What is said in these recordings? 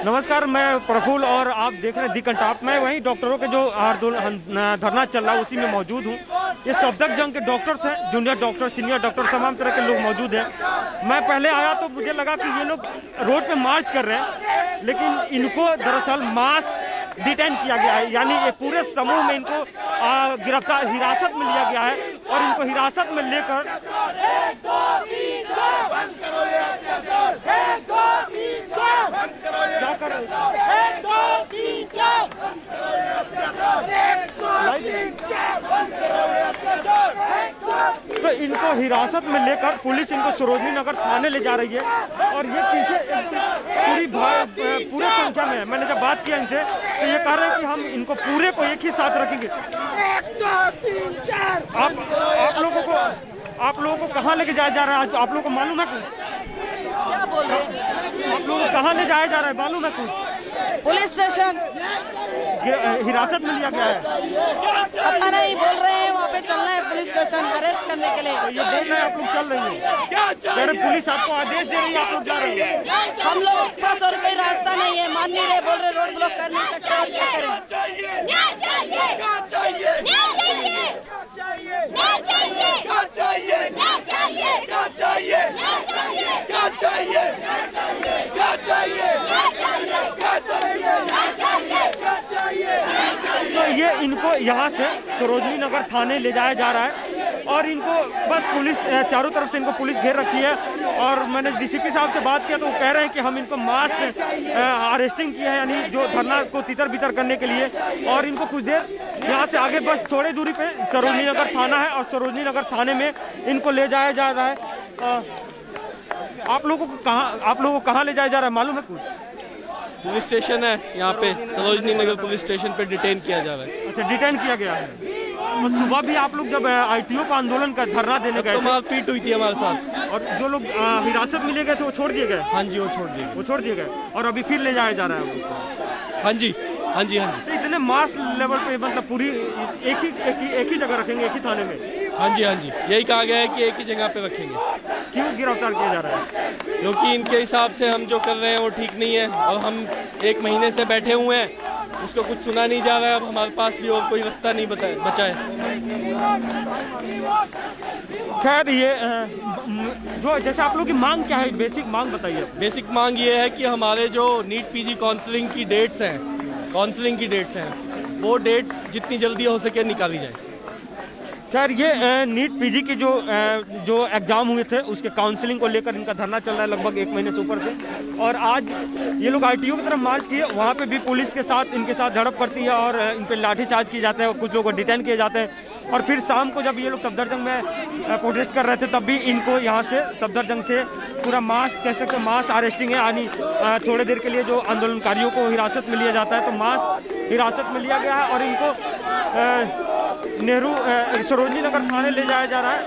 नमस्कार, मैं प्रफुल्ल और आप देख रहे हैं दी कंटाप। मैं वहीं डॉक्टरों के जो धरना चल रहा है उसी में मौजूद हूँ। ये सफदरजंग के डॉक्टर्स हैं, जूनियर डॉक्टर, सीनियर डॉक्टर, तमाम तरह के लोग मौजूद हैं। मैं पहले आया तो मुझे लगा कि ये लोग रोड पे मार्च कर रहे हैं, लेकिन इनको दरअसल मास डिटेन किया गया है, यानी ये पूरे समूह में इनको गिरफ्तार हिरासत में लिया गया है और इनको हिरासत में लेकर क्या कर तो इनको हिरासत में लेकर पुलिस इनको सरोजनी नगर थाने ले जा रही है और ये पीछे पूरे संख्या में है। मैंने जब बात किया इनसे तो ये कह रहे हैं कि हम इनको पूरे को एक ही साथ रखेंगे। 1 2 3 4 आप लोगों को कहाँ लेके जाया जा रहा है? आप लोगों को मालूम है कुछ? क्या बोल रहे हैं? आप लोगों को कहाँ ले जाया जा रहा है मालूम है कुछ? पुलिस स्टेशन हिरासत में लिया गया है। पता नहीं, बोल रहे हैं वहाँ पे चलना है पुलिस स्टेशन अरेस्ट करने के लिए। ये बोल रहे हैं आप लोग चल रही है, पुलिस आपको आदेश दे रही है, आप लोग जा रहे हैं। हम लोगों के पास और कोई रास्ता नहीं है, मान नहीं रहे, बोल रहे रोड ब्लॉक कर नहीं सकते और क्या करें। न्याय चाहिए, न्याय चाहिए, न्याय चाहिए, न्याय चाहिए, न्याय चाहिए, न्याय चाहिए, न्याय चाहिए, न्याय चाहिए, न्याय चाहिए, क्या चाहिए, क्या चाहिए, क्या चाहिए, क्या चाहिए, क्या चाहिए, क्या चाहिए। तो ये इनको यहाँ से सरोजनी नगर थाने ले जाया जा रहा है और इनको बस पुलिस चारों तरफ से इनको पुलिस घेर रखी है। और मैंने डीसीपी साहब से बात किया तो वो कह रहे हैं कि हम इनको मास अरेस्टिंग किया है, यानी जो धरना को तितर बितर करने के लिए। और इनको कुछ देर यहाँ से आगे बस थोड़ी दूरी पे सरोजनी नगर थाना है और सरोजनी नगर थाने में इनको ले जाया जा रहा है। आप लोगों को कहाँ ले जाया जा रहा है मालूम है कुछ? पुलिस स्टेशन है यहाँ पे, सरोजनी नगर पुलिस स्टेशन पे डिटेन किया जा रहा है। अच्छा, डिटेन किया गया है। और सुबह भी आप लोग जब आईटीओ का आंदोलन का धरना देने गए तो थे, मारपीट हुई थी हमारे साथ और जो लोग हिरासत में लिए गए थे वो छोड़ दिए गए? हाँ जी, वो छोड़ दिए गए और अभी फिर ले जाया जा रहा है उनको। हाँ जी, हाँ जी, हाँ जी। तो इतने मास लेवल पे मतलब पूरी एक ही जगह रखेंगे, एक ही थाने में? हाँ जी, हाँ जी, यही कहा गया है कि एक ही जगह पे रखेंगे। क्यों गिरफ्तार किया जा रहा है? क्योंकि इनके हिसाब से हम जो कर रहे हैं वो ठीक नहीं है और हम 1 महीने से बैठे हुए हैं, उसको कुछ सुना नहीं जा रहा है। अब हमारे पास भी और कोई रास्ता नहीं बचा है। खैर, ये जो जैसे आप लोग की मांग क्या है, बेसिक मांग बताइए। बेसिक मांग ये है कि हमारे जो नीट पीजी काउंसलिंग की डेट्स हैं वो डेट्स जितनी जल्दी हो सके निकाली जाए। खैर, ये नीट पीजी के जो एग्जाम हुए थे उसके काउंसलिंग को लेकर इनका धरना चल रहा है लगभग 1 महीने से ऊपर से। और आज ये लोग आईटीओ की तरफ मार्च किए, वहाँ पे भी पुलिस के साथ इनके साथ झड़प करती है और इन पे लाठीचार्ज किए जाते हैं और कुछ लोगों को डिटेन किए जाते हैं। और फिर शाम को जब ये लोग सफदरजंग में प्रोटेस्ट कर रहे थे तब भी इनको यहाँ से सफदरजंग से पूरा मास कह सकते हैं, मास अरेस्टिंग है, यानी थोड़ी देर के लिए जो आंदोलनकारियों को हिरासत में लिया जाता है तो मास हिरासत में लिया गया है और इनको सरोजनी नगर थाने ले जाया जा रहा है।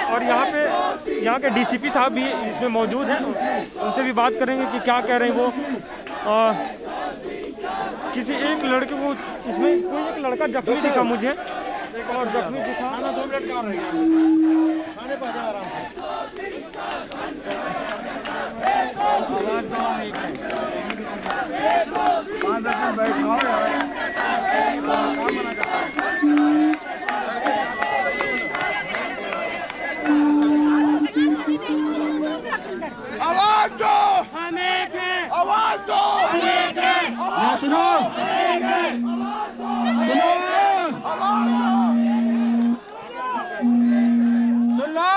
और यहाँ के डीसीपी साहब भी इसमें मौजूद हैं, उनसे भी बात करेंगे कि क्या कह रहे हैं वो। किसी एक लड़के को इसमें कोई एक लड़का जख्मी दिखा मुझे, और जख्मी दिखा 2 मिनट का थाने पर जा रहा आवाज दो, हम एक हैं, आवाज दो, हम एक हैं, सुनो, सुन लो।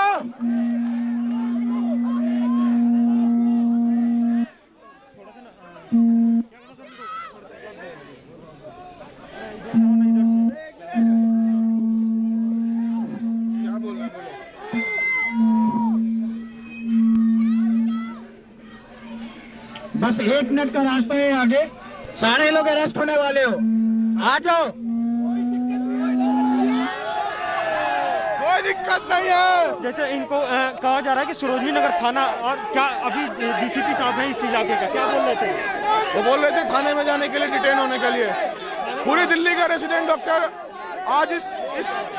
बस 1 मिनट का रास्ता है आगे, सारे लोग अरेस्ट होने वाले हो, आ जाओ। कोई दिक्कत नहीं है। जैसे इनको कहा जा रहा है कि सरोजनी नगर थाना, और क्या अभी डीसीपी साहब हैं इस इलाके का, क्या बोल रहे थे? वो बोल रहे थे थाने में जाने के लिए, डिटेन होने के लिए। पूरी दिल्ली का रेसिडेंट डॉक्टर आज इस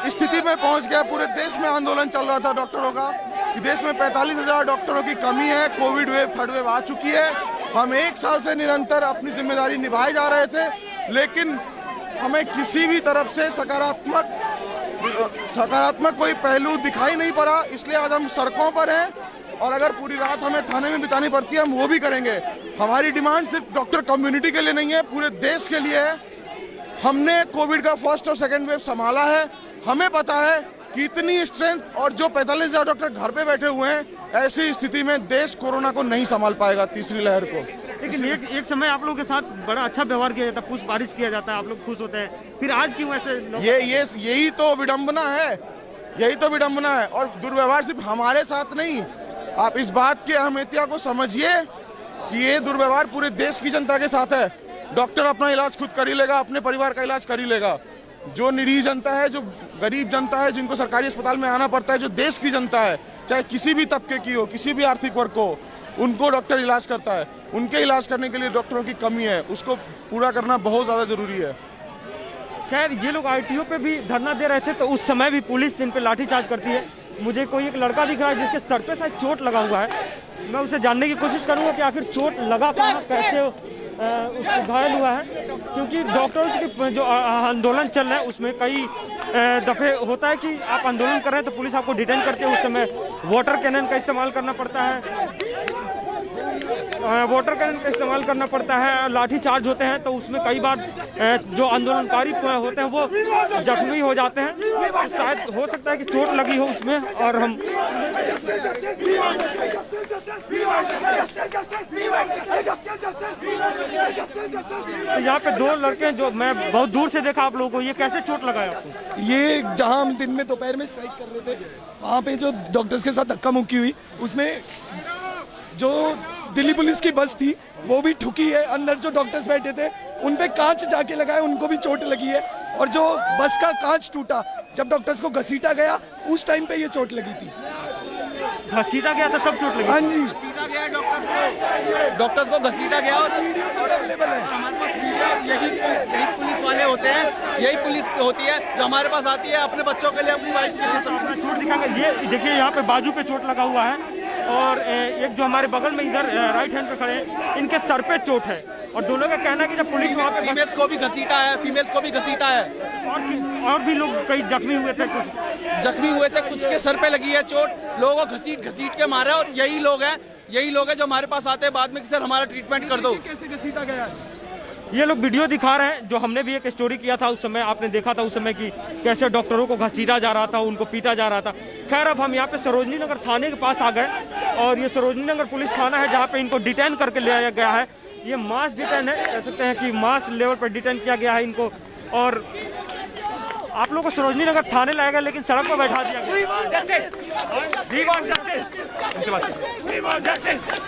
स्थिति में पहुंच गया। पूरे देश में आंदोलन चल रहा था डॉक्टरों का, कि देश में 45,000 डॉक्टरों की कमी है, कोविड वेव, थर्ड वेव आ चुकी है। हम 1 साल से निरंतर अपनी जिम्मेदारी निभाए जा रहे थे, लेकिन हमें किसी भी तरफ से सकारात्मक कोई पहलू दिखाई नहीं पड़ा। इसलिए आज हम सड़कों पर हैं और अगर पूरी रात हमें थाने में बितानी पड़ती है हम वो भी करेंगे। हमारी डिमांड सिर्फ डॉक्टर कम्युनिटी के लिए नहीं है, पूरे देश के लिए है। हमने कोविड का फर्स्ट और सेकंड वेव संभाला है, हमें पता है कि इतनी स्ट्रेंथ और जो 45,000 डॉक्टर घर पे बैठे हुए हैं, ऐसी स्थिति में देश कोरोना को नहीं संभाल पाएगा, तीसरी लहर को। लेकिन एक समय आप लोगों के साथ बड़ा अच्छा व्यवहार किया जाता है, पुष्पारिश किया जाता है, आप लोग खुश होते हैं, फिर आज क्यों ऐसे यही तो विडंबना है, यही तो विडंबना है। और दुर्व्यवहार सिर्फ हमारे साथ नहीं, आप इस बात की अहमियत को समझिए कि ये दुर्व्यवहार पूरे देश की जनता के साथ है। डॉक्टर अपना इलाज खुद कर ही लेगा, अपने परिवार का इलाज कर ही लेगा। जो निरीह जनता है, जो गरीब जनता है, जिनको सरकारी अस्पताल में आना पड़ता है, जो देश की जनता है, चाहे किसी भी तबके की हो, किसी भी आर्थिक वर्ग को, उनको डॉक्टर इलाज करता है। उनके इलाज करने के लिए डॉक्टरों की कमी है, उसको पूरा करना बहुत ज्यादा जरूरी है। खैर, ये लोग आरटीओ पे भी धरना दे रहे थे तो उस समय भी पुलिस इन पे लाठीचार्ज करती है। मुझे कोई एक लड़का दिख रहा है जिसके सर पे शायद चोट लगा हुआ है, मैं उसे जानने की कोशिश करूंगा कि आखिर चोट लगा कहाँ, कैसे उसको घायल हुआ है, क्योंकि डॉक्टर्स के जो आंदोलन चल रहा है उसमें कई दफे होता है कि आप आंदोलन कर रहे हैं तो पुलिस आपको डिटेन करती है। उस समय वाटर कैनन का इस्तेमाल करना पड़ता है, करना पड़ता है, लाठी चार्ज होते हैं, तो उसमें कई बार जो आंदोलनकारी होते हैं वो जख्मी हो जाते हैं। तो शायद हो सकता है कि चोट लगी हो उसमें। और हम यहाँ पे 2 लड़के जो मैं बहुत दूर से देखा आप लोगों को, ये कैसे चोट लगा है आपको? ये जहां हम दिन में दोपहर में स्ट्राइक कर रहे थे, वहाँ पे जो डॉक्टर्स के साथ धक्का मुक्की हुई, उसमें जो दिल्ली पुलिस की बस थी वो भी ठुकी है। अंदर जो डॉक्टर्स बैठे थे उन पे कांच जाके लगा है, उनको भी चोट लगी है। और जो बस का कांच टूटा, जब डॉक्टर्स को घसीटा गया उस टाइम पे ये चोट लगी थी। घसीटा गया था तब चोट लगी? हाँ जी, घसीटा गया डॉक्टर्स को घसीटा गया। और हमारे पास यही पुलिस वाले होते हैं, यही पुलिस होती है जो हमारे पास आती है अपने बच्चों के लिए, अपनी वाइफ के लिए। चोट दिखाएंगे। ये देखिए यहाँ पे बाजू पे चोट लगा हुआ है और एक जो हमारे बगल में इधर राइट हैंड पे खड़े हैं, इनके सर पे चोट है। और दोनों का कहना है कि जब पुलिस वहाँ पे फीमेल्स को भी घसीटा है, और भी लोग कई जख्मी हुए थे, कुछ के सर पे लगी है चोट, लोगों को घसीट के मारा। और यही लोग हैं जो हमारे पास आते हैं बाद में कि सर हमारा ट्रीटमेंट कर दो। कैसे घसीटा गया? ये लोग वीडियो दिखा रहे हैं, जो हमने भी एक स्टोरी किया था उस समय, आपने देखा था उस समय कि कैसे डॉक्टरों को घसीटा जा रहा था, उनको पीटा जा रहा था। खैर, अब हम यहाँ पे सरोजनी नगर थाने के पास आ गए और ये सरोजनी नगर पुलिस थाना है जहाँ पे इनको डिटेन करके ले आया गया है। ये मास डिटेन है, कह सकते हैं कि मास लेवल पर डिटेन किया गया है इनको। और आप लोग को सरोजनी नगर थाने लाया गया लेकिन सड़क पर बैठा दिया गया।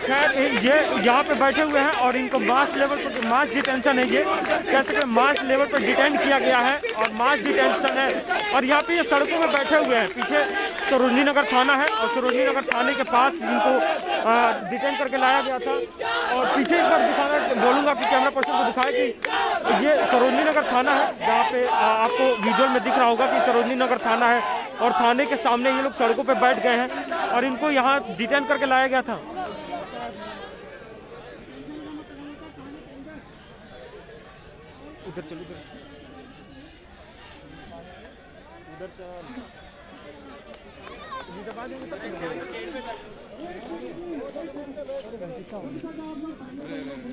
खैर, ये यहाँ पे बैठे हुए हैं और इनको मास लेवल पर, मास डिटेंशन है, ये कह सकते हैं मास लेवल पर डिटेन किया गया है और मास डिटेंशन है। और यहाँ पे ये सड़कों में बैठे हुए हैं। पीछे सरोजनी नगर थाना है और सरोजनी नगर थाने के पास इनको डिटेन करके लाया गया था। और पीछे एक बार दिखाना बोलूँगा कि कैमरा पर्सन को दिखाए कि ये सरोजनी नगर थाना है, जहाँ पे आपको विजुअल में दिख रहा होगा कि सरोजनी नगर थाना है और थाने के सामने ये लोग सड़कों पे बैठ गए हैं और इनको यहाँ डिटेन करके लाया गया था। उधर चलो,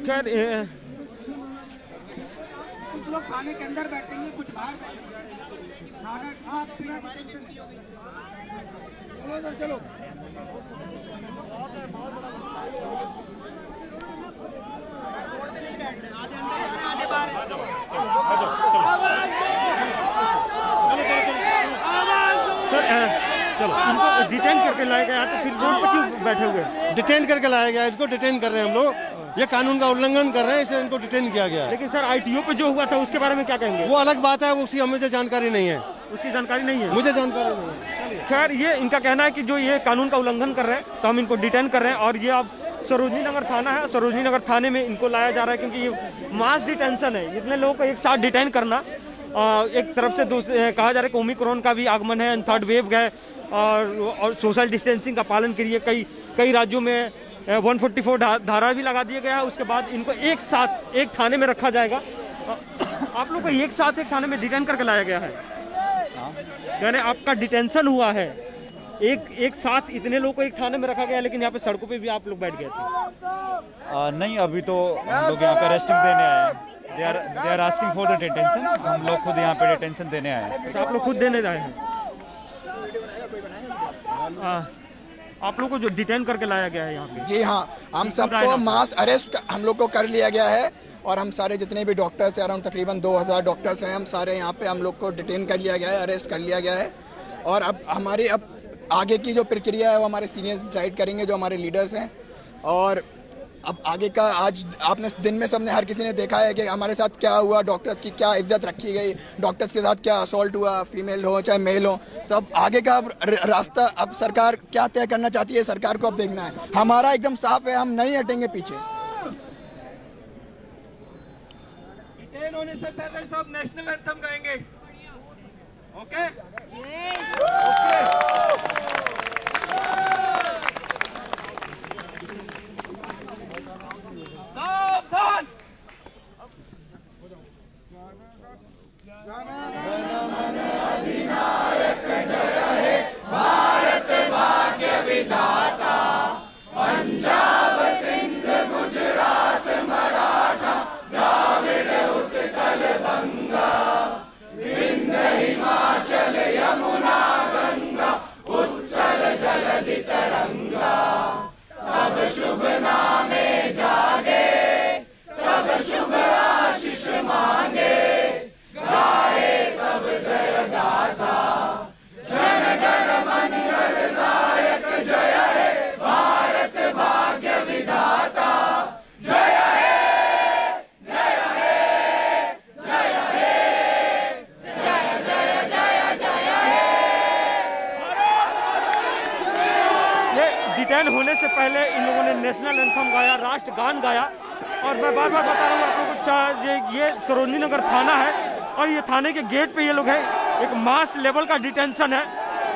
खैर कुछ लोग खाने के अंदर बैठेंगे, कुछ बाहर बैठेंगे। चलो सर, चलो इनको डिटेन करके लाया गया तो फिर रोड पर क्यों बैठे हुए? डिटेन करके लाया गया, इसको डिटेन कर रहे हैं हम लोग। ये कानून का उल्लंघन कर रहे हैं, इसलिए इनको डिटेन किया गया है। लेकिन सर, आईटीओ पे जो हुआ था उसके बारे में क्या कहेंगे? वो अलग बात है, उसकी मुझे जानकारी नहीं है। उसकी जानकारी नहीं है? मुझे जानकारी नहीं है। खैर, ये इनका कहना है कि जो ये कानून का उल्लंघन कर रहे हैं तो हम इनको डिटेन कर रहे हैं। और ये अब सरोजनी नगर थाना है, सरोजनी नगर थाने में इनको लाया जा रहा है क्योंकि ये मास डिटेंशन है। इतने लोगों को एक साथ डिटेन करना एक तरफ से कहा जा रहा है कि ओमिक्रॉन का भी आगमन है, थर्ड वेव है, और सोशल डिस्टेंसिंग का पालन करिए। कई राज्यों में 144 धारा भी लगा दिया गया है। उसके बाद इनको एक साथ एक थाने में रखा जाएगा। आप लोग को एक साथ एक थाने में डिटेन करके लाया गया है, यानी आपका डिटेंशन हुआ है। एक साथ इतने लोगों को एक थाने में रखा गया, लेकिन यहाँ पे सड़कों पे भी आप लोग बैठ गए थे। नहीं, अभी तो हम लोग यहाँ पे रेस्टिंग देने आए हैं। They are asking for the detention. हम लोग खुद यहाँ पे डिटेंशन देने आए हैं। तो आप लोग खुद देने आए हैं? आप लोग को जो डिटेन करके लाया गया है यहाँ पे? जी हाँ, हम सबको मास अरेस्ट हम लोग को कर लिया गया है, और हम सारे जितने भी डॉक्टर्स हैं, अराउंड तकरीबन 2000 डॉक्टर्स हैं, हम सारे यहाँ पे हम लोग को डिटेन कर लिया गया है, अरेस्ट कर लिया गया है। और अब हमारी आगे की जो प्रक्रिया है वो हमारे सीनियर्स डिसाइड करेंगे, जो हमारे लीडर्स हैं। और अब आगे का आज आपने दिन में सबने हर किसी ने देखा है कि हमारे साथ क्या हुआ, डॉक्टर्स की क्या इज्जत रखी गई, डॉक्टर्स के साथ क्या असॉल्ट हुआ, फीमेल हो चाहे मेल हो। तो अब आगे का रास्ता अब सरकार क्या तय करना चाहती है, सरकार को अब देखना है। हमारा एकदम साफ है, हम नहीं हटेंगे पीछे। डिटेन होने से पहले सब नेशनल एंथम गाएंगे। ओके? सावधान। अधिनायक जय हे, भारत भाग्य विधाता, पंजाब सिंध गुजरात मराठा द्राविड़ उत्कल बंगा, विंध्य हिमाचल यमुना गंगा, उच्चल जलधि तरंगा। तब शुभ नामे जागे, तब शुभ आशीष मांगे, गाए तब जय गाथा। जन गण मंगल दायक जय हे, भारत भाग्य विधाता, जय हे, जय हे, जय हे, जय जय जय जय हे। ये डिटेन होने से पहले इन लोगों ने नेशनल एंथम गाया, राष्ट्रगान गाया। और मैं बार बार बता रहा हूँ आप लोगों को, ये सरोजनी नगर थाना है, और ये थाने के गेट पे ये लोग हैं। एक मास लेवल का डिटेंशन है।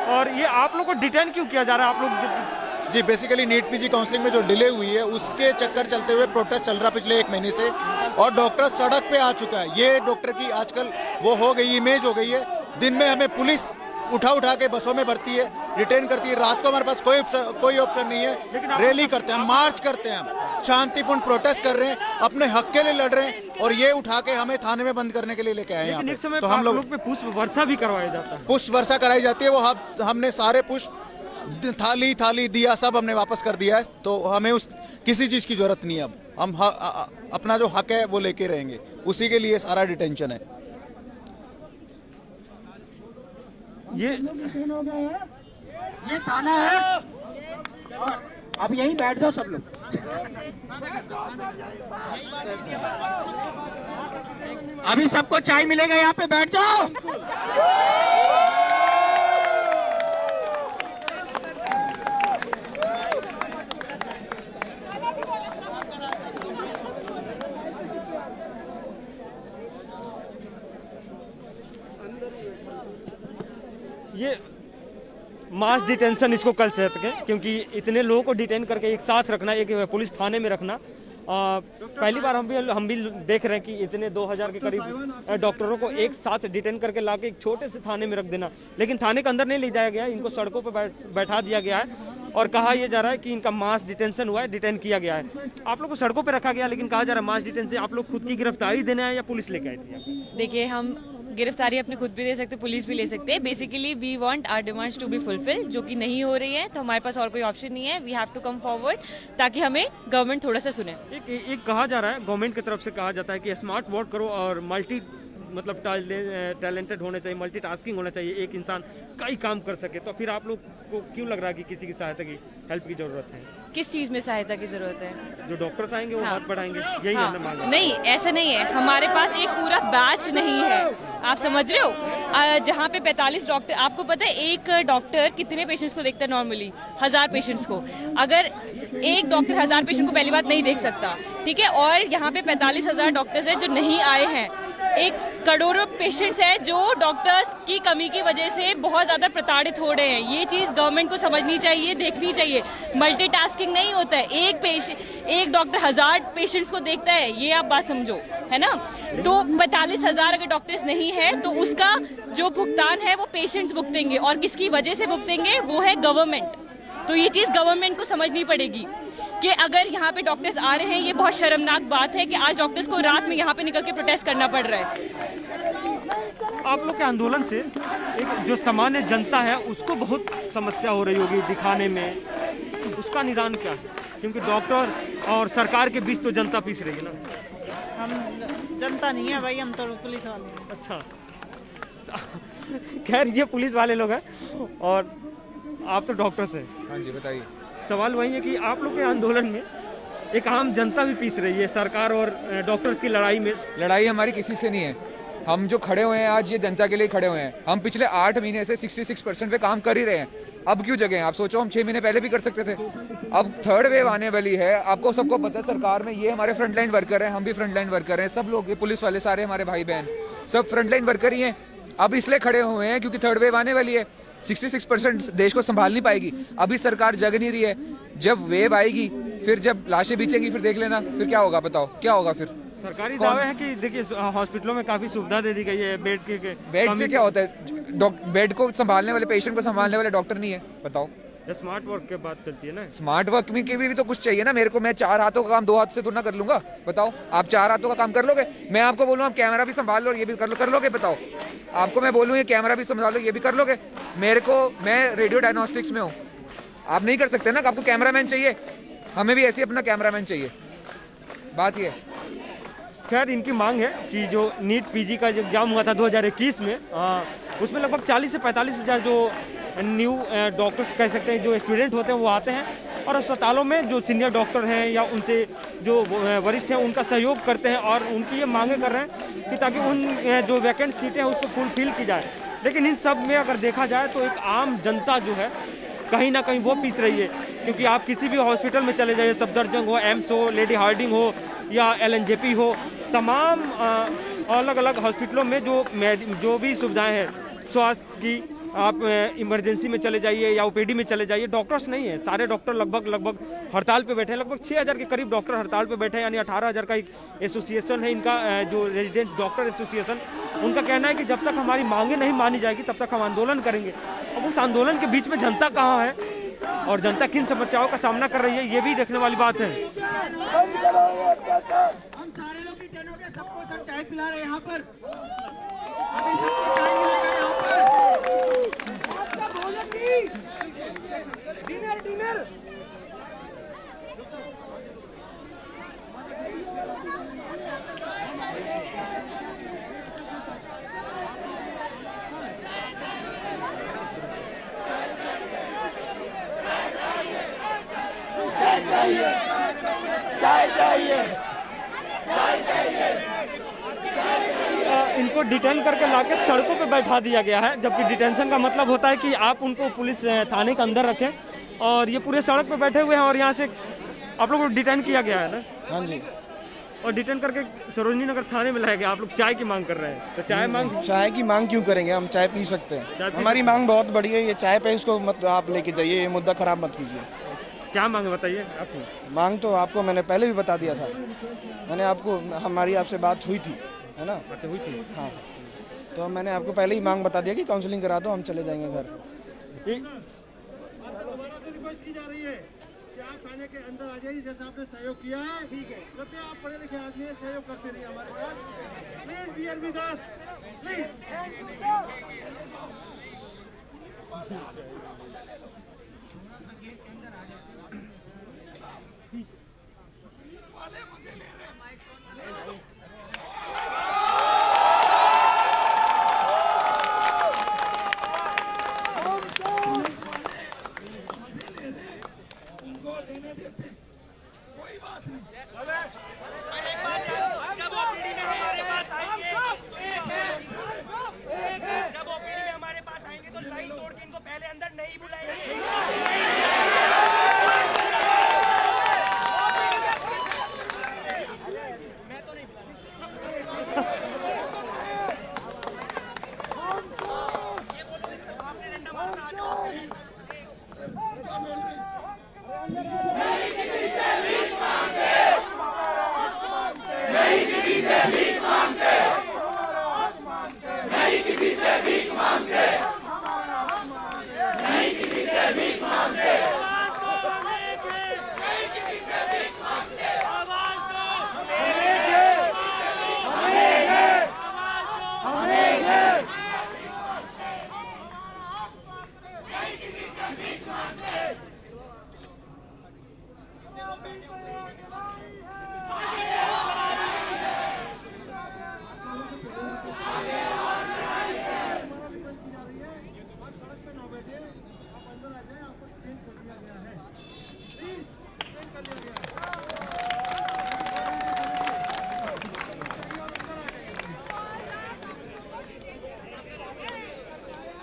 और ये आप लोग को डिटेन क्यों किया जा रहा है? आप लोग जी बेसिकली नीट पीजी काउंसलिंग में जो डिले हुई है उसके चक्कर चलते हुए प्रोटेस्ट चल रहा पिछले 1 महीने से, और डॉक्टर सड़क पे आ चुका है। ये डॉक्टर की आजकल वो हो गई, इमेज हो गई है। दिन में हमें पुलिस उठा के बसों में भरती है, डिटेन करती है। रात को हमारे पास कोई ऑप्शन नहीं है। रैली करते हैं, मार्च करते हैं, हम शांतिपूर्ण प्रोटेस्ट कर रहे हैं, अपने हक के लिए लड़ रहे हैं, और ये उठा के हमें थाने में बंद करने के लिए लेके आए हैं। तो हम लोग पे पुष्प वर्षा भी करवाया जाता है। पुष्प वर्षा कराई जाती है। वो हमने सारे पुष्प, थाली दिया सब हमने वापस कर दिया है। तो हमें किसी चीज की जरूरत नहीं है। अब हम अपना जो हक है वो लेके रहेंगे, उसी के लिए सारा डिटेंशन है। ये थाना है, अब यहीं बैठ जाओ सब लोग। अभी सबको चाय मिलेगा, यहाँ पे बैठ जाओ। ये मास डिटेंशन इसको कल से सकें, क्योंकि इतने लोगों को डिटेन करके एक साथ रखना, एक पुलिस थाने में रखना, पहली बार हम भी देख रहे हैं कि इतने 2000 के करीब डॉक्टरों को एक साथ डिटेन करके लाके एक छोटे से थाने में रख देना। लेकिन थाने के अंदर नहीं ले जाया गया, इनको सड़कों पर बैठा दिया गया है, और कहा यह जा रहा है कि इनका मास डिटेंशन हुआ है, डिटेन किया गया है। आप लोग को सड़कों पर रखा गया, लेकिन कहा जा रहा है मास डिटेंशन। आप लोग खुद की गिरफ्तारी देने आए या पुलिस लेके आए थे? देखिए, हम गिरफ्तारी अपनी खुद भी दे सकते, पुलिस भी ले सकते हैं। Basically we want our demands to be fulfil, जो कि नहीं हो रही है, तो हमारे पास और कोई ऑप्शन नहीं है। We have to come forward, ताकि हमें गवर्नमेंट थोड़ा सा सुने। एक कहा जा रहा है, गवर्नमेंट की तरफ से कहा जाता है कि स्मार्ट वर्क करो और टैलेंटेड होने चाहिए, मल्टीटास्किंग होना चाहिए, एक इंसान कई काम कर सके। तो फिर आप लोग को क्यों लग रहा है कि किसी की सहायता की, हेल्प की जरूरत है? किस चीज में सहायता की जरूरत है? जो डॉक्टर्स आएंगे वो हाथ बढ़ाएंगे, यही हाँ। है ना मांग? नहीं, ऐसा नहीं है। हमारे पास एक पूरा बैच नहीं है, आप समझ रहे हो? जहाँ पे 45 डॉक्टर, आपको पता है एक डॉक्टर कितने पेशेंट्स को देखता है नॉर्मली? 1000 पेशेंट्स को। अगर एक डॉक्टर 1000 पेशेंट को पहली बात नहीं देख सकता, ठीक है, और यहाँ पे 45,000 डॉक्टर्स हैं जो नहीं आए हैं, एक करोड़ों पेशेंट्स हैं जो डॉक्टर्स की कमी की वजह से बहुत ज्यादा प्रताड़ित हो रहे हैं। ये चीज गवर्नमेंट को समझनी चाहिए, देखनी चाहिए। मल्टीटास्किंग नहीं होता है, एक डॉक्टर 1000 पेशेंट्स को देखता है, ये आप बात समझो, है ना। तो 45,000 अगर डॉक्टर्स नहीं है तो उसका जो भुगतान है वो पेशेंट्स भुगतेंगे, और किसकी वजह से भुगतेंगे, वो है गवर्नमेंट। तो ये चीज गवर्नमेंट को समझनी पड़ेगी कि अगर यहाँ पे डॉक्टर्स आ रहे हैं, ये बहुत शर्मनाक बात है कि आज डॉक्टर्स को रात में यहाँ पे निकल के प्रोटेस्ट करना पड़ रहा है। आप लोग के आंदोलन से एक जो सामान्य जनता है उसको बहुत समस्या हो रही होगी दिखाने में, उसका निदान क्या है? क्योंकि डॉक्टर और सरकार के बीच तो जनता पीस रही है ना। हम जनता नहीं है भाई, हम तो पुलिस वाले हैं। अच्छा, खैर ये पुलिस वाले लोग हैं और आप तो डॉक्टर्स हैं। हाँ जी बताइए। सवाल वही है कि आप लोग के आंदोलन में एक आम जनता भी पीस रही है सरकार और डॉक्टर्स की लड़ाई में। लड़ाई हमारी किसी से नहीं है, हम जो खड़े हुए हैं आज ये जनता के लिए खड़े हुए हैं। हम पिछले 8 महीने से 66% पे काम कर ही रहे हैं, अब क्यों जगह? आप सोचो, हम 6 महीने पहले भी कर सकते थे। अब थर्ड वेव आने वाली है, आपको सबको पता है। सरकार में ये हमारे फ्रंटलाइन वर्कर हैं, हम भी फ्रंटलाइन वर्कर हैं, सब लोग, ये पुलिस वाले सारे हमारे भाई बहन सब फ्रंटलाइन वर्कर ही हैं। अब इसलिए खड़े हुए हैं क्योंकि थर्ड वेव आने वाली है, 66% देश को संभाल नहीं पाएगी। अभी सरकार जग नहीं रही है, जब वेव आएगी फिर जब लाशें बिछेंगी फिर देख लेना फिर क्या होगा। बताओ क्या होगा फिर? सरकारी दावे है कि देखिए हॉस्पिटलों में काफी सुविधा दे दी गई है, बेड से क्या होता है? बेड को संभालने वाले, पेशेंट को संभालने वाले डॉक्टर नहीं है। बताओ, स्मार्ट वर्क की बात चलती है ना। स्मार्ट वर्क में के भी तो कुछ चाहिए ना मेरे को। मैं 4 हाथों का काम 2 हाथ से तो ना कर लूंगा। बताओ, आप 4 हाथों का काम कर लोगे? मैं आपको बोलूँ आप कैमरा भी संभाल लो, ये भी कर लोगे? बताओ, आपको मैं बोलूँ ये कैमरा भी संभाल लो, ये भी कर लोगे? मेरे को, मैं रेडियो डायग्नोस्टिक्स में हूँ, आप नहीं कर सकते ना। आपको कैमरामैन चाहिए, हमें भी ऐसे अपना कैमरामैन चाहिए। बात ये। खैर इनकी मांग है कि जो नीट पीजी का जो एग्जाम हुआ था 2021 में, उसमें लगभग 40 से 45 हज़ार जो न्यू डॉक्टर्स कह सकते हैं, जो स्टूडेंट होते हैं वो आते हैं और अस्पतालों में जो सीनियर डॉक्टर हैं या उनसे जो वरिष्ठ हैं उनका सहयोग करते हैं और उनकी ये मांगे कर रहे हैं कि ताकि उन जो वैकेंट सीटें हैं उसको फुलफिल की जाए। लेकिन इन सब में अगर देखा जाए तो एक आम जनता जो है कहीं ना कहीं वो पीस रही है, क्योंकि आप किसी भी हॉस्पिटल में चले जाइए, सफदरजंग हो, एम्स हो, लेडी हार्डिंग हो या LNJP हो, तमाम अलग अलग हॉस्पिटलों में जो भी सुविधाएं हैं स्वास्थ्य की, आप इमरजेंसी में चले जाइए या OPD में चले जाइए, डॉक्टर्स नहीं है। सारे डॉक्टर लगभग हड़ताल पे बैठे हैं। लगभग 6000 के करीब डॉक्टर हड़ताल पे बैठे हैं, यानी 18,000 का एक एसोसिएशन है इनका, जो रेजिडेंट डॉक्टर एसोसिएशन। उनका कहना है कि जब तक हमारी मांगे नहीं मानी जाएगी तब तक हम आंदोलन करेंगे। अब उस आंदोलन के बीच में जनता कहाँ है और जनता किन समस्याओं का सामना कर रही है, ये भी देखने वाली बात है। हम सारे लोग की ट्रेनों के सबको सब चाय पिला रहे हैं यहाँ पर, अभी सबको चाय मिलेगा यहाँ पर। डिनर चाय चाहिए। इनको डिटेन करके लाके सड़कों पे बैठा दिया गया है, जबकि डिटेंशन का मतलब होता है कि आप उनको पुलिस थाने के अंदर रखें, और ये पूरे सड़क पे बैठे हुए हैं और यहाँ से आप लोगों को डिटेन किया गया है ना। हाँ जी, और डिटेन करके सरोजनी नगर थाने में लाया गया। आप लोग चाय की मांग कर रहे हैं, तो चाय की मांग क्यों करेंगे? हम चाय पी सकते हैं, हमारी मांग बहुत बड़ी है। ये चाय पे इसको मत आप लेके जाइए, ये मुद्दा खराब मत कीजिए। क्या मांग बताइए आपको? मांग तो आपको मैंने पहले भी बता दिया था, मैंने आपको, हमारी आपसे बात हुई थी, है ना? अच्छा, हुई थी। हाँ, तो मैंने आपको पहले ही मांग बता दिया कि काउंसलिंग करा दो, हम चले जाएंगे घर। रिक्वेस्ट की जा रही है कि आप थाने के अंदर आ जाइए, जैसा आपने सहयोग किया है, ठीक है। कृपया आप पढ़े लिखे आदमी हैं, सहयोग करते रहिए हमारे साथ। Please bear with us, please.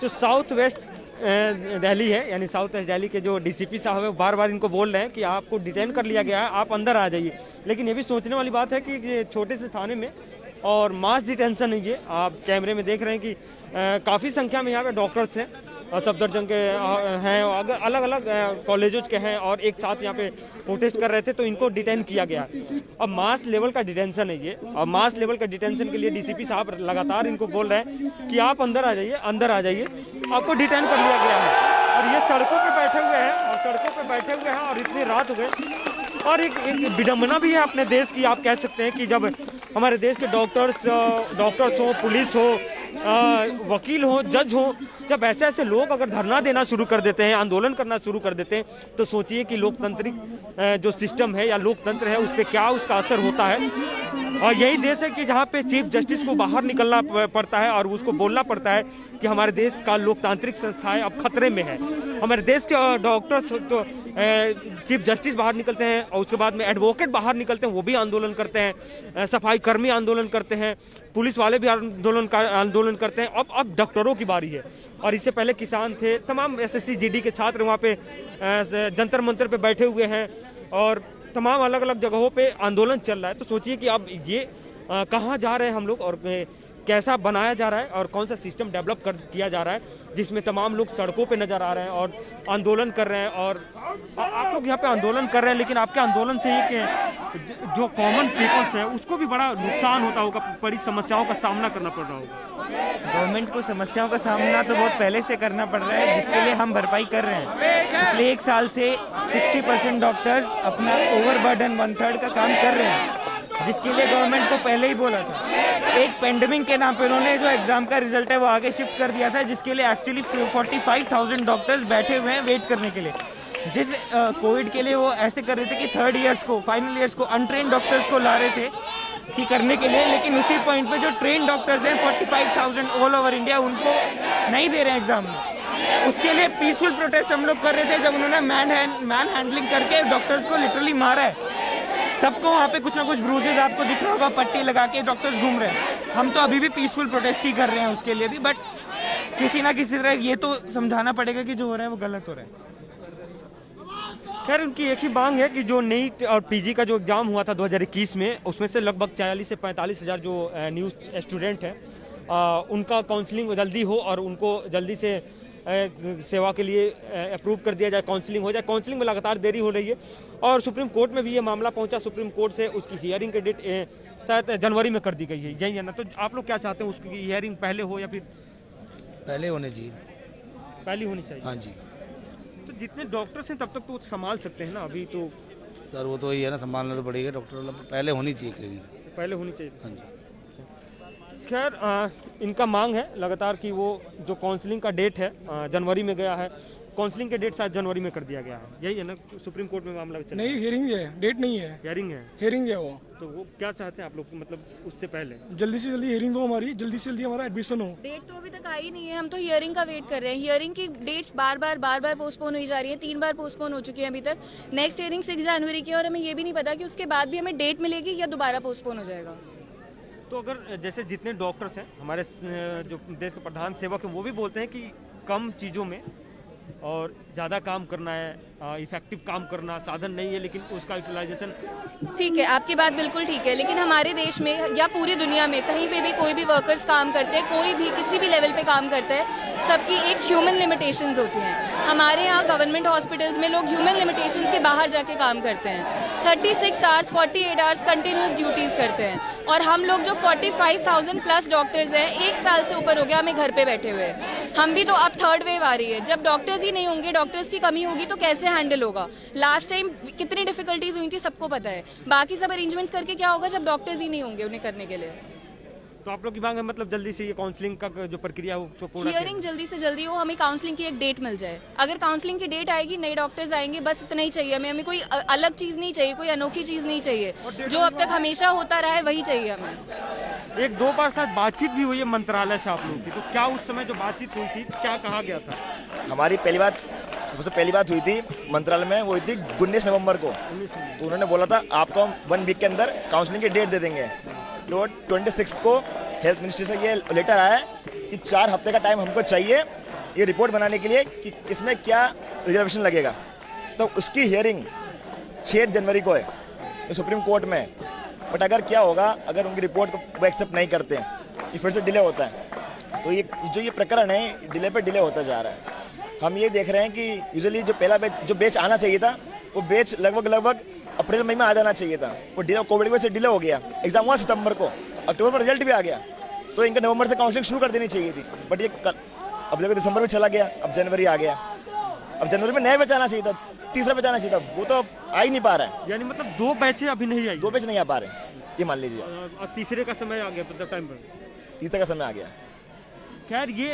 तो साउथ वेस्ट दिल्ली है, यानी साउथ वेस्ट दिल्ली के जो डीसीपी साहब है वो बार बार इनको बोल रहे हैं कि आपको डिटेन कर लिया गया है, आप अंदर आ जाइए। लेकिन ये भी सोचने वाली बात है कि ये छोटे से थाने में और मास डिटेंशन है। ये आप कैमरे में देख रहे हैं कि काफ़ी संख्या में यहाँ पे डॉक्टर्स हैं और सफदरजंग के हैं, अगर अलग अलग कॉलेजों के हैं और एक साथ यहाँ पे प्रोटेस्ट कर रहे थे, तो इनको डिटेन किया गया। अब मास लेवल का डिटेंशन है ये, और मास लेवल का डिटेंशन के लिए डीसीपी साहब लगातार इनको बोल रहे हैं कि आप अंदर आ जाइए, अंदर आ जाइए, आपको डिटेन कर लिया गया है। और ये सड़कों पे बैठे हुए हैं, और सड़कों पे बैठे हुए हैं और इतनी रात हो गई। और एक विडम्बना भी है अपने देश की, आप कह सकते हैं कि जब हमारे देश के डॉक्टर्स हो, पुलिस हो, वकील हो, जज हो, जब ऐसे ऐसे लोग अगर धरना देना शुरू कर देते हैं, आंदोलन करना शुरू कर देते हैं, तो सोचिए कि लोकतांत्रिक जो सिस्टम है या लोकतंत्र है उस पर क्या उसका असर होता है। और यही देश है कि जहाँ पे चीफ जस्टिस को बाहर निकलना पड़ता है और उसको बोलना पड़ता है कि हमारे देश का लोकतांत्रिक संस्थाएं अब खतरे में है। हमारे देश के डॉक्टर्स तो चीफ जस्टिस बाहर निकलते हैं और उसके बाद में एडवोकेट बाहर निकलते हैं, वो भी आंदोलन करते हैं, सफाई कर्मी आंदोलन करते हैं, पुलिस वाले भी आंदोलन करते हैं। अब डॉक्टरों की बारी है। और इससे पहले किसान थे, तमाम एसएससी जीडी के छात्र वहाँ पे जंतर मंतर पे बैठे हुए हैं और तमाम अलग अलग जगहों पे आंदोलन चल रहा है। तो सोचिए कि अब ये कहाँ जा रहे हैं हम लोग और कैसा बनाया जा रहा है और कौन सा सिस्टम डेवलप किया जा रहा है, जिसमें तमाम लोग सड़कों पे नजर आ रहे हैं और आंदोलन कर रहे हैं। और आप लोग यहाँ पे आंदोलन कर रहे हैं, लेकिन आपके आंदोलन से ही कि जो कॉमन पीपल्स है उसको भी बड़ा नुकसान होता होगा, बड़ी समस्याओं का सामना करना पड़ रहा होगा। गवर्नमेंट को समस्याओं का सामना तो बहुत पहले से करना पड़ रहा है, जिसके लिए हम भरपाई कर रहे हैं। पिछले 1 साल से 60% डॉक्टर्स अपना ओवरबर्डन 1/3 का काम कर रहे हैं, जिसके लिए गवर्नमेंट को पहले ही बोला था। एक पेंडेमिक के नाम पे उन्होंने जो एग्जाम का रिजल्ट है वो आगे शिफ्ट कर दिया था, जिसके लिए एक्चुअली 45,000 डॉक्टर्स बैठे हुए हैं वेट करने के लिए। जिस कोविड के लिए वो ऐसे कर रहे थे कि 3rd ईयर्स को, फाइनल ईयर्स को, अनट्रेन डॉक्टर्स को ला रहे थे कि करने के लिए, लेकिन उसी पॉइंट पे जो ट्रेन डॉक्टर्स हैं 45,000 ऑल ओवर इंडिया, उनको नहीं दे रहे हैं एग्जाम में। उसके लिए पीसफुल प्रोटेस्ट हम लोग कर रहे थे, जब उन्होंने मैन हैंडलिंग करके डॉक्टर्स को लिटरली मारा है। सबको वहाँ पे कुछ ना कुछ ब्रूजेज आपको दिख रहा होगा, पट्टी लगा के डॉक्टर्स घूम रहे हैं। हम तो अभी भी पीसफुल प्रोटेस्ट ही कर रहे हैं उसके लिए भी, बट किसी ना किसी तरह ये तो समझाना पड़ेगा कि जो हो रहा है वो गलत हो रहा है। खैर, उनकी एक ही मांग है कि जो नीट और पीजी का जो एग्जाम हुआ था 2021 में, उसमें से लगभग 40 से 45 हज़ार जो न्यू स्टूडेंट हैं, उनका काउंसलिंग जल्दी हो और उनको जल्दी से सेवा के लिए अप्रूव कर दिया जाए, काउंसलिंग हो जाए। काउंसलिंग में लगातार देरी हो रही है और सुप्रीम कोर्ट में भी ये मामला पहुंचा। सुप्रीम कोर्ट से उसकी हियरिंग की डेट शायद जनवरी में कर दी गई है, यही है ना? तो आप लोग क्या चाहते हैं, उसकी हियरिंग पहले हो या फिर पहले होने चाहिए? पहले होनी चाहिए। हाँ जी। तो जितने डॉक्टर्स हैं तब तक तो संभाल सकते हैं ना, अभी तो सर वो तो ही है ना, संभालना तो पड़ेगा। डॉक्टर पहले होनी चाहिए क्लिनिक, पहले होनी चाहिए। हाँ जी। खैर, इनका मांग है लगातार कि वो जो काउंसलिंग का डेट है जनवरी में गया है, काउंसलिंग के डेट शायद जनवरी में कर दिया गया है, यही है ना? सुप्रीम कोर्ट में मामला चल रहा है। नहीं, हियरिंग है, डेट नहीं है। हियरिंग है, हियरिंग है वो। तो वो क्या चाहते हैं आप लोग, मतलब उससे पहले जल्दी से जल्दी हियरिंग हो हमारी, जल्दी से जल्दी हमारा एडमिशन हो। डेट तो अभी तक आई नहीं है, हम तो हियरिंग का वेट कर रहे हैं। हियरिंग की डेट्स बार बार पोस्टपोन हुई जा रही है, 3 बार पोस्टपोन हो चुकी है अभी तक। नेक्स्ट हियरिंग 6 जनवरी की है और हमें ये भी नहीं पता कि उसके बाद भी हमें डेट मिलेगी या दोबारा पोस्टपोन हो जाएगा। तो अगर जैसे जितने डॉक्टर्स हैं हमारे जो देश के प्रधान सेवक हैं, वो भी बोलते हैं कि कम चीज़ों में और ज़्यादा काम करना है, इफेक्टिव काम करना साधन नहीं है, लेकिन उसका यूटिलाइजेशन। ठीक है, आपकी बात बिल्कुल ठीक है, लेकिन हमारे देश में या पूरी दुनिया में कहीं पे भी कोई भी वर्कर्स काम करते हैं, कोई भी किसी भी लेवल पे काम करता है, सबकी एक ह्यूमन लिमिटेशंस होती हैं। हमारे यहाँ गवर्नमेंट हॉस्पिटल्स में लोग ह्यूमन लिमिटेशंस के बाहर जाके काम करते हैं, 36 आवर्स 48 आवर्स कंटिन्यूस ड्यूटीज करते हैं। और हम लोग जो 45,000 प्लस डॉक्टर्स हैं, 1 साल से ऊपर हो गया हमें घर पे बैठे हुए। हम भी तो अब 3rd वेव आ रही है, जब डॉक्टर्स ही नहीं होंगे, डॉक्टर्स की कमी होगी तो कैसे हैंडल होगा? लास्ट टाइम कितनी डिफिकल्टीज हुई थी सबको पता है। बाकी सब अरेंजमेंट्स करके क्या होगा जब डॉक्टर्स ही नहीं होंगे उन्हें करने के लिए? तो आप लोग की मांग है मतलब जल्दी से ये काउंसलिंग का जो प्रक्रिया है वो पूर्ण हियरिंग जल्दी से जल्दी हो, हमें काउंसलिंग की एक डेट मिल जाए। अगर काउंसलिंग की डेट आएगी, नए डॉक्टर्स आएंगे, बस इतना ही चाहिए हमें कोई अलग चीज नहीं चाहिए, कोई अनोखी चीज नहीं चाहिए। जो अब तक हमेशा होता रहा है वही चाहिए हमें। एक दो बार साथ बातचीत भी हुई है मंत्रालय से आप लोगों की, तो क्या उस समय जो बातचीत हुई थी क्या कहा गया था? हमारी सबसे पहली बात हुई थी मंत्रालय में, वो हुई थी 19 नवंबर को। तो उन्होंने बोला था आपको हम 1 वीक के अंदर काउंसलिंग की डेट दे देंगे। तो 26 को हेल्थ मिनिस्ट्री से ये लेटर आया है कि 4 हफ्ते का टाइम हमको चाहिए ये रिपोर्ट बनाने के लिए कि किसमें क्या रिजर्वेशन लगेगा। तो उसकी हियरिंग 6 जनवरी को है तो सुप्रीम कोर्ट में। बट अगर क्या होगा, अगर उनकी रिपोर्ट को वो एक्सेप्ट नहीं करते ये फिर से डिले होता है। तो ये प्रकरण है डिले पे डिले होता जा रहा है। हम ये देख रहे हैं कि यूजुअली जो पहला बैच आना चाहिए था वो बैच लगभग अप्रैल मई में आ जाना चाहिए था। वो डिले कोविड की वजह से डिले हो गया। एग्जाम हुआ सितंबर को, अक्टूबर में रिजल्ट भी आ गया, तो इनका नवंबर से काउंसलिंग शुरू कर देनी चाहिए थी। बट ये अब देखो दिसंबर में चला गया, अब जनवरी आ गया। अब जनवरी में नया बैच आना चाहिए था, तीसरा बैच आना चाहिए था, वो तो आ ही नहीं पा रहा है। यानी मतलब 2 बैच अभी नहीं आई, 2 बैच नहीं आ पा रहे, ये मान लीजिए। और तीसरे का समय आ गया, मतलब टाइम पर तीसरे का समय आ गया। खैर ये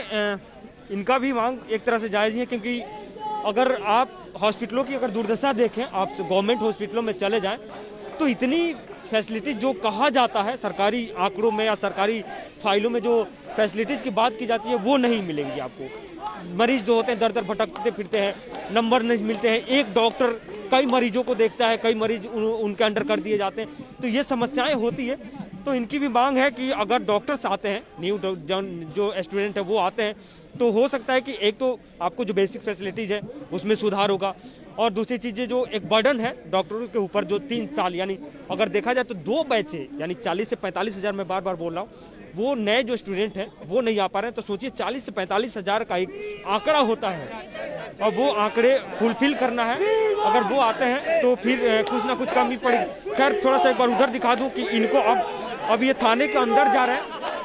इनका भी मांग एक तरह से जायज़ ही है, क्योंकि अगर आप हॉस्पिटलों की अगर दुर्दशा देखें, आप गवर्नमेंट हॉस्पिटलों में चले जाएं तो इतनी फैसिलिटी जो कहा जाता है सरकारी आंकड़ों में या सरकारी फाइलों में जो फैसिलिटीज़ की बात की जाती है वो नहीं मिलेंगी आपको। मरीज जो होते हैं दर दर भटकते फिरते हैं, नंबर नहीं मिलते हैं, एक डॉक्टर कई मरीजों को देखता है, कई मरीज उनके अंडर कर दिए जाते हैं, तो ये समस्याएं होती है। तो इनकी भी मांग है कि अगर डॉक्टर्स आते हैं, न्यू जो स्टूडेंट है वो आते हैं, तो हो सकता है कि एक तो आपको जो बेसिक फैसिलिटीज़ है उसमें सुधार होगा, और दूसरी चीज़ें जो एक बर्डन है डॉक्टरों के ऊपर जो 3 साल, यानी अगर देखा जाए तो 2 बैचे यानी 40 से 45 हज़ार, मैं बार बार बोल रहा हूँ, वो नए जो स्टूडेंट हैं वो नहीं आ पा रहे हैं। तो सोचिए 40 से 45 हज़ार का एक आंकड़ा होता है और वो आंकड़े फुलफिल करना है। अगर वो आते हैं तो फिर कुछ ना कुछ कमी पड़ेगी। खैर थोड़ा सा एक बार उधर दिखा दूं कि इनको अब ये थाने के अंदर जा रहे हैं,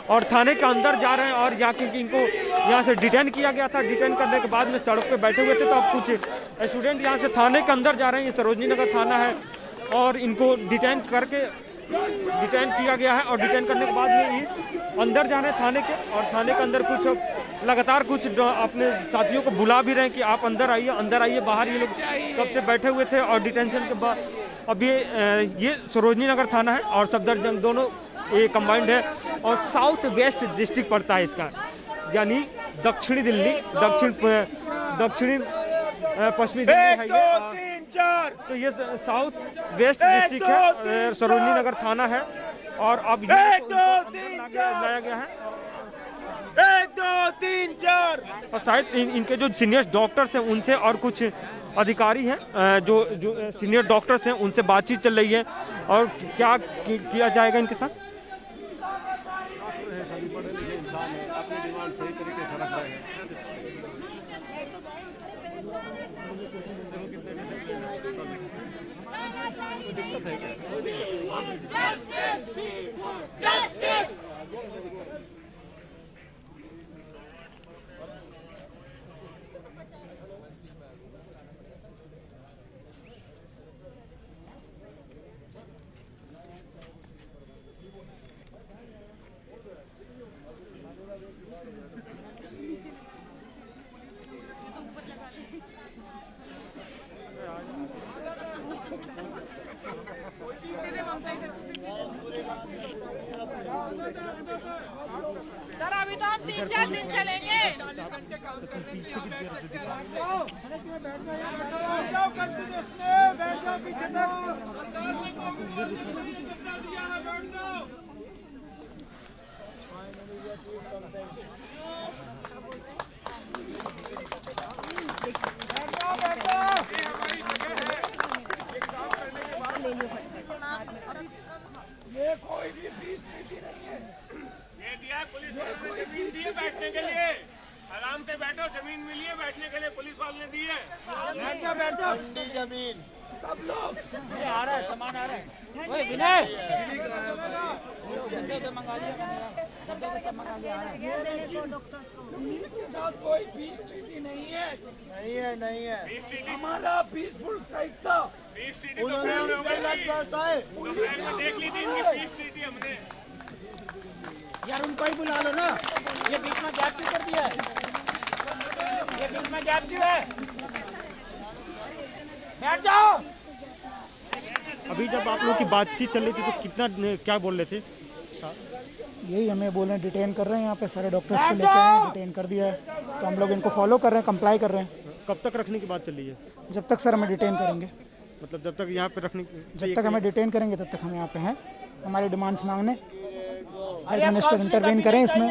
और थाने के अंदर जा रहे हैं, और जाके इनको यहाँ से डिटेन किया गया था। डिटेन करने के बाद में सड़क पे बैठे हुए थे, तो अब कुछ स्टूडेंट यहाँ से थाने के अंदर जा रहे हैं। ये सरोजनी नगर थाना है, और इनको डिटेन किया गया है, और डिटेन करने के बाद में ये अंदर जा रहे हैं थाने के, और थाने के अंदर कुछ लगातार कुछ अपने साथियों को बुला भी रहे हैं कि आप अंदर आइए। बाहर ये लोग कब से बैठे हुए थे, और डिटेंशन के बाद अब ये सरोजनी नगर थाना है और सफदरजंग दोनों ये कंबाइंड है, और साउथ वेस्ट डिस्ट्रिक्ट पड़ता है इसका, यानी दक्षिणी दिल्ली, दक्षिणी पश्चिमी दिल्ली है ये। तो ये साउथ वेस्ट डिस्ट्रिक्ट है, सरोजनी नगर थाना है, और अब ये लाया गया है। 1 2 3 4 और शायद इनके जो सीनियर डॉक्टर्स हैं उनसे और कुछ अधिकारी हैं जो सीनियर डॉक्टर्स हैं उनसे बातचीत चल रही है, और क्या किया जाएगा इनके साथ। पढ़े लिखे इंसान है, अपनी डिमांड सही तरीके से रख रहे हैं। देखो कितने डिसिप्लिन है, कोई दिक्कत है क्या? कोई दिक्कत नहीं। सर अभी तो हम 3-4 दिन चलेंगे। बैठ जाओ पीछे ये कोई भी फीस नहीं है, ये दिया है पुलिस वालों ने, फीस दी है बैठने के लिए। आराम से बैठो, जमीन मिली है बैठने के लिए, पुलिस वालों ने दी है। बैठ जाओ ठंडी जमीन। सब लोग ये आ रहा है, सामान आ रहा है। ओए विनय पुलिस के साथ कोई पीस ट्रीटी नहीं है। नहीं है हमारा पीसफुल स्ट्राइक था। उन्होंने देख ली थी इनकी पीस ट्रीटी हमने। यार उनको ही बुला लो ना, ये बीच में गैप क्यों कर दिया है? ये बीच में गैप क्यों है? बैठ जाओ। अभी जब आप लोग की बातचीत चल रही थी तो कितना क्या बोल रहे थे? यही हमें बोल रहे हैं, डिटेन कर रहे हैं यहाँ पे सारे डॉक्टर्स को लेके आए हैं, डिटेन कर दिया है, तो हम लोग इनको फॉलो कर रहे हैं, कंप्लाई कर रहे हैं। कब तक रखने की बात चल रही है? जब तक सर हमें डिटेन करेंगे, मतलब जब तक यहाँ पे रखने, जब तक हमें डिटेन करेंगे तब तक हम यहाँ पे हैं। हमारी डिमांड्स मांगने, हेल्थ मिनिस्टर इंटरवेन करें इसमें।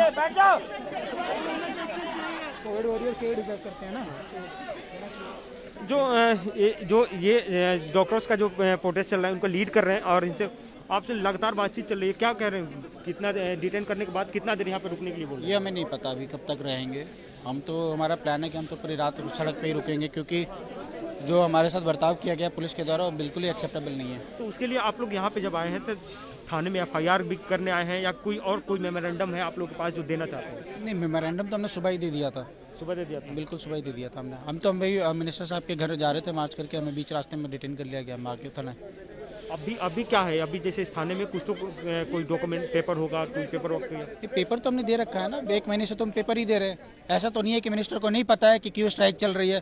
कोविड वॉरियर से डिजर्व करते हैं ना। जो ये डॉक्टर्स का जो प्रोटेस्ट चल रहा है उनको लीड कर रहे हैं और इनसे आपसे लगातार बातचीत चल रही है, क्या कह रहे हैं? कितना डिटेन करने के बाद कितना देर यहाँ पे रुकने के लिए बोल रहे हैं? ये हमें नहीं पता अभी कब तक रहेंगे। हम तो, हमारा प्लान है कि हम तो पूरी रात सड़क पे ही रुकेंगे, क्योंकि जो हमारे साथ बर्ताव किया गया पुलिस के द्वारा वो बिल्कुल ही एक्सेप्टेबल नहीं है। तो उसके लिए आप लोग यहाँ पे जब आए हैं तो थाने में FIR भी करने आए हैं या कोई मेमोरेंडम है आप लोग के पास जो देना चाहते हैं? नहीं, मेमोरेंडम तो हमने सुबह ही दे दिया था। सुबह दे दिया था? बिल्कुल सुबह ही दे दिया था हमने। हम तो भाई मिनिस्टर साहब के घर जा रहे थे मार्च करके, हमें बीच रास्ते में डिटेन कर लिया गया, हम आके थाना। अभी क्या है? अभी जैसे इस थाने में कुछ तो कोई डॉक्यूमेंट पेपर होगा, कोई पेपर वर्क? ये पेपर तो हमने दे रखा है ना, 1 महीने से तो हम पेपर ही दे रहे हैं। ऐसा तो नहीं है कि मिनिस्टर को नहीं पता है कि क्यों स्ट्राइक चल रही है,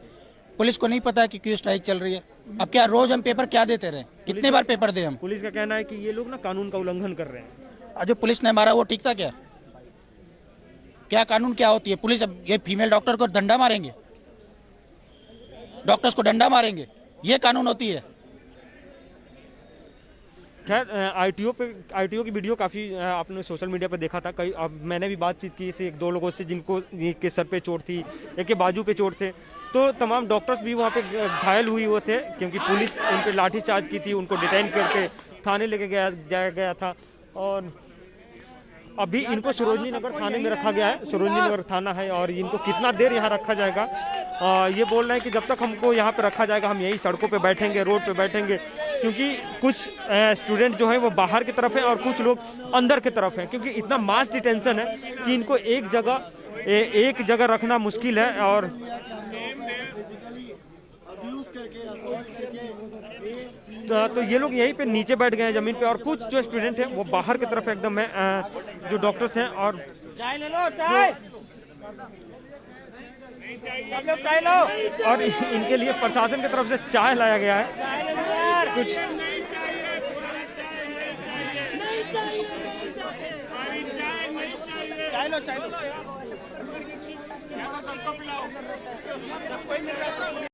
पुलिस को नहीं पता है कि क्यों स्ट्राइक चल रही है। अब क्या रोज हम पेपर क्या देते रहे? कितने बार पेपर दे हम? पुलिस का कहना है कि ये लोग ना कानून का उल्लंघन कर रहे हैं। जो पुलिस ने मारा वो ठीक था क्या? क्या कानून क्या होती है? पुलिस अब ये फीमेल डॉक्टर को डंडा मारेंगे, डॉक्टर्स को डंडा मारेंगे, ये कानून होती है? खैर ITO की वीडियो काफ़ी आपने सोशल मीडिया पर देखा था। कई अब मैंने भी बातचीत की थी 1-2 लोगों से जिनको के सर पे चोट थी, एक के बाजू पे चोट थे, तो तमाम डॉक्टर्स भी वहाँ पे घायल हुए थे क्योंकि पुलिस उन पर लाठीचार्ज की थी, उनको डिटेन करके थाने लेके जाया गया था। और अभी इनको सरोजनी नगर थाने में रखा गया है, सरोजनी नगर थाना है, और इनको कितना देर यहाँ रखा जाएगा ये बोल रहे हैं कि जब तक हमको यहाँ पे रखा जाएगा हम यही सड़कों पे बैठेंगे, रोड पे बैठेंगे, क्योंकि कुछ स्टूडेंट जो है वो बाहर की तरफ है और कुछ लोग अंदर की तरफ है, क्योंकि इतना मास डिटेंशन है कि इनको एक जगह रखना मुश्किल है। और तो ये लोग यहीं पे नीचे बैठ गए हैं ज़मीन पे, और कुछ जो स्टूडेंट हैं वो बाहर की तरफ एकदम है, जो डॉक्टर्स हैं। और चाय ले लो, चाय सब लोग चाय लो। और इनके लिए प्रशासन की तरफ से चाय लाया गया है। कुछ चाय लो, सबको मिल रहा है।